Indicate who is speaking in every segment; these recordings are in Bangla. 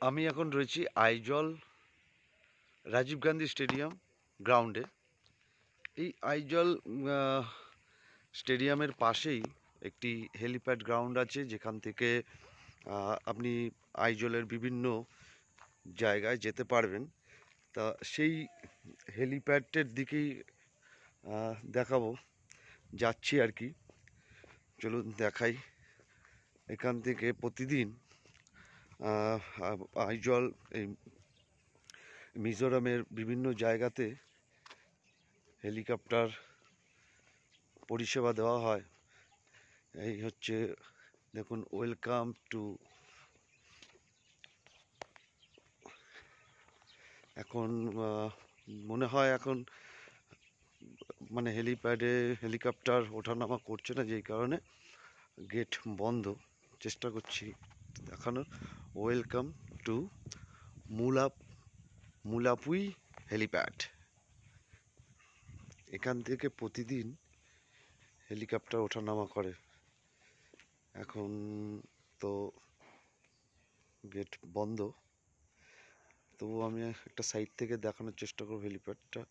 Speaker 1: আমি এখন রয়েছি আইজল রাজীব গান্ধী স্টেডিয়াম গ্রাউন্ডে। এই আইজল আহ, স্টেডিয়ামের পাশেই একটি হেলিপ্যাড গ্রাউন্ড আছে, যেখান থেকে আপনি আইজলের বিভিন্ন জায়গায় যেতে পারবেন। তা সেই হেলিপ্যাডের দিকেই দেখাবো, যাচ্ছি আর কি। চলুন দেখাই। এখান থেকে প্রতিদিন আইজল এই মিজোরামের বিভিন্ন জায়গাতে হেলিকপ্টার পরিষেবা দেওয়া হয়। এই হচ্ছে, দেখুন, ওয়েলকাম টু। এখন মনে হয় এখন মানে হেলিপ্যাডে হেলিকপ্টার ওঠানামা করছে না, যেই কারণে গেট বন্ধ। চেষ্টা করছি দেখানোর। ওয়েলকাম টু মুলা মুলাপুই হেলিপ্যাড। এখান থেকে প্রতিদিন হেলিকপ্টার ওঠানামা করে। এখন তো গেট বন্ধ, তবু আমি একটা সাইড থেকে দেখানোর চেষ্টা করব হেলিপ্যাডটা।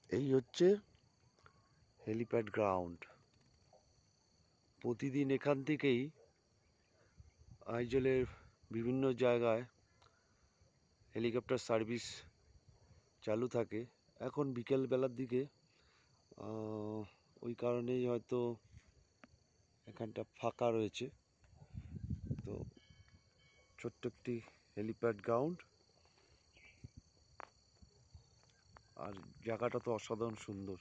Speaker 1: এই হচ্ছে হেলিপ্যাড গ্রাউন্ড। প্রতিদিন এখান থেকেই আইজলের বিভিন্ন জায়গায় হেলিকপ্টার সার্ভিস চালু থাকে। এখন বিকেল বেলার দিকে, ওই কারণেই হয়তো এখানটা ফাঁকা রয়েছে। তো ছোট্ট একটি হেলিপ্যাড গ্রাউন্ড, আর জায়গাটা তো অসাধারণ সুন্দর।